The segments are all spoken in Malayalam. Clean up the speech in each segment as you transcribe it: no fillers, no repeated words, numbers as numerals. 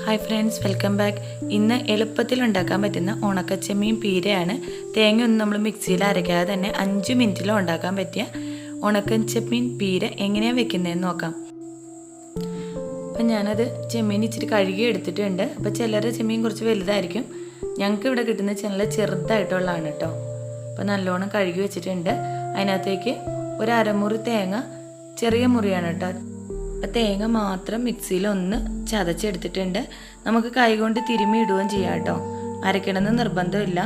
Hi friends, welcome back. ഇന്ന് എളുപ്പത്തിൽ ഉണ്ടാക്കാൻ പറ്റുന്ന ഉണക്കച്ചെമ്മീൻ പീരയാണ്. തേങ്ങയൊന്നും നമ്മൾ മിക്സിയിൽ അരയ്ക്കാതെ തന്നെ 5 മിനിറ്റിലും ഉണ്ടാക്കാൻ പറ്റിയ ഉണക്കച്ചെമ്മീൻ പീര എങ്ങനെയാണ് വെക്കുന്നതെന്ന് നോക്കാം. അപ്പം ഞാനത് ചെമ്മീൻ ഇച്ചിരി കഴുകി എടുത്തിട്ടുണ്ട്. അപ്പോൾ ചിലരുടെ ചെമ്മീൻ കുറച്ച് വലുതായിരിക്കും. ഞങ്ങൾക്ക് ഇവിടെ കിട്ടുന്ന നല്ല ചെറുതായിട്ടുള്ളതാണ് കേട്ടോ. അപ്പോൾ നല്ലോണം കഴുകി വെച്ചിട്ടുണ്ട്. അതിനകത്തേക്ക് ഒരു അരമുറി തേങ്ങ, ചെറിയ മുറിയാണ് കേട്ടോ. അപ്പം തേങ്ങ മാത്രം മിക്സിയിൽ ഒന്ന് ചതച്ചെടുത്തിട്ടുണ്ട്. നമുക്ക് കൈകൊണ്ട് തിരുമ്മി ഇടുകയും ചെയ്യാം കേട്ടോ. അരയ്ക്കണമെന്ന് നിർബന്ധമില്ല.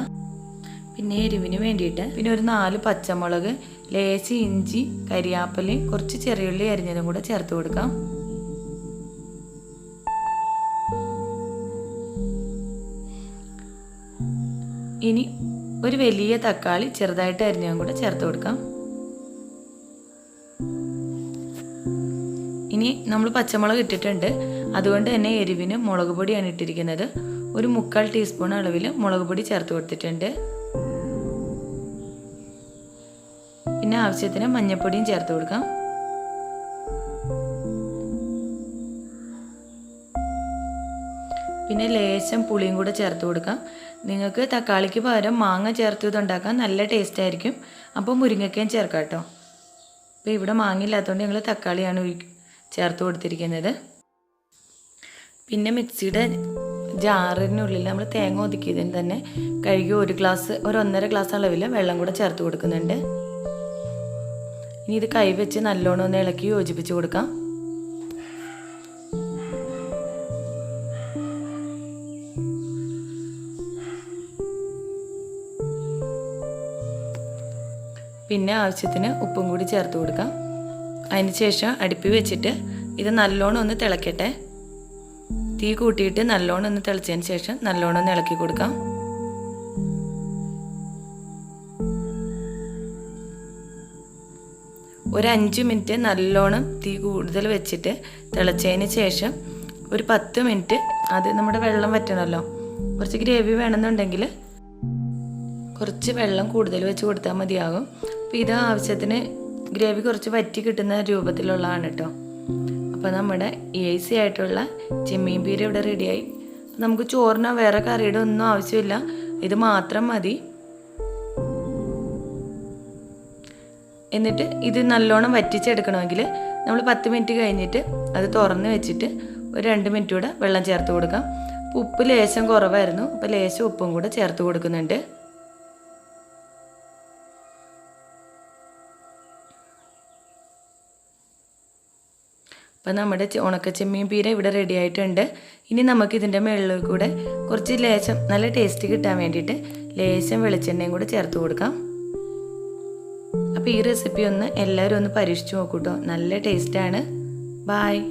പിന്നെ എരിവിന് വേണ്ടിയിട്ട് പിന്നെ ഒരു 4 പച്ചമുളക്, ലേശം ഇഞ്ചി, കരിയാപ്പലയും കുറച്ച് ചെറിയുള്ളി അരിഞ്ഞതും കൂടെ ചേർത്ത് കൊടുക്കാം. ഇനി ഒരു വലിയ തക്കാളി ചെറുതായിട്ട് അരിഞ്ഞതും കൂടെ ചേർത്ത് കൊടുക്കാം. ഇനി നമ്മൾ പച്ചമുളക് ഇട്ടിട്ടുണ്ട്, അതുകൊണ്ട് തന്നെ എരിവിന് മുളക് പൊടിയാണ് ഇട്ടിരിക്കുന്നത്. ഒരു 3/4 ടീസ്പൂൺ അളവിൽ മുളക് പൊടി ചേർത്ത് കൊടുത്തിട്ടുണ്ട്. പിന്നെ ആവശ്യത്തിന് മഞ്ഞൾപ്പൊടിയും ചേർത്ത് കൊടുക്കാം. പിന്നെ ലേശം പുളിയും കൂടെ ചേർത്ത് കൊടുക്കാം. നിങ്ങൾക്ക് തക്കാളിക്ക് പകരം മാങ്ങ ചേർത്ത് ഇതുണ്ടാക്കാൻ നല്ല ടേസ്റ്റ് ആയിരിക്കും. അപ്പോൾ മുരിങ്ങക്കയും ചേർക്കാം കേട്ടോ. അപ്പോൾ ഇവിടെ മാങ്ങ ഇല്ലാത്തതുകൊണ്ട് ഞങ്ങൾ തക്കാളിയാണ് ചേർത്ത് കൊടുത്തിരിക്കുന്നത്. പിന്നെ മിക്സിയുടെ ജാറിനുള്ളിൽ നമ്മൾ തേങ്ങ ഒതുക്കിയതിന് തന്നെ കഴുകി ഒരു 1.5 ഗ്ലാസ് അളവിൽ വെള്ളം കൂടെ ചേർത്ത് കൊടുക്കുന്നുണ്ട്. ഇനി ഇത് കൈവച്ച് നല്ലോണം ഒന്ന് ഇളക്കി യോജിപ്പിച്ച് കൊടുക്കാം. പിന്നെ ആവശ്യത്തിന് ഉപ്പും കൂടി ചേർത്ത് കൊടുക്കാം. അതിന് ശേഷം അടുപ്പിൽ വെച്ചിട്ട് ഇത് നല്ലോണം ഒന്ന് തിളക്കട്ടെ. തീ കൂട്ടിയിട്ട് നല്ലോണം ഒന്ന് തിളച്ചതിന് ശേഷം നല്ലോണം ഒന്ന് ഇളക്കി കൊടുക്കാം. ഒരു 5 മിനിറ്റ് നല്ലോണം തീ കൂടുതൽ വെച്ചിട്ട് തിളച്ചതിന് ശേഷം ഒരു 10 മിനിറ്റ് അത് നമ്മുടെ വെള്ളം വറ്റണമല്ലോ. കുറച്ച് ഗ്രേവി വേണമെന്നുണ്ടെങ്കിൽ കുറച്ച് വെള്ളം കൂടുതൽ വെച്ച് കൊടുത്താൽ മതിയാകും. അപ്പോൾ ഇത് ആവശ്യത്തിന് ഗ്രേവി കുറച്ച് വറ്റി കിട്ടുന്ന രൂപത്തിലുള്ളതാണ് കേട്ടോ. അപ്പോൾ നമ്മുടെ ഈസി ആയിട്ടുള്ള ചെമ്മീൻ പീര ഇവിടെ റെഡിയായി. നമുക്ക് ചോറിനോ വേറെ കറിയുടെ ഒന്നും ആവശ്യമില്ല, ഇത് മാത്രം മതി. എന്നിട്ട് ഇത് നല്ലോണം വറ്റിച്ചെടുക്കണമെങ്കിൽ നമ്മൾ 10 മിനിറ്റ് കഴിഞ്ഞിട്ട് അത് തുറന്ന് വെച്ചിട്ട് ഒരു 2 മിനിറ്റ് കൂടെ വെള്ളം ചേർത്ത് കൊടുക്കാം. ഉപ്പ് ലേശം കുറവായിരുന്നു, അപ്പോൾ ലേശം ഉപ്പും കൂടെ ചേർത്ത് കൊടുക്കുന്നുണ്ട്. അപ്പം നമ്മുടെ ഉണക്കച്ചെമ്മീൻ പീര ഇവിടെ റെഡി ആയിട്ടുണ്ട്. ഇനി നമുക്ക് ഇതിൻ്റെ മുകളിൽ കൂടെ കുറച്ച് ലേശം നല്ല ടേസ്റ്റ് കിട്ടാൻ വേണ്ടിയിട്ട് ലേശം വെളിച്ചെണ്ണയും കൂടെ ചേർത്ത് കൊടുക്കാം. അപ്പോൾ ഈ റെസിപ്പി എല്ലാവരും ഒന്ന് പരീക്ഷിച്ച് നോക്കൂ കേട്ടോ. നല്ല ടേസ്റ്റാണ്. ബായ്.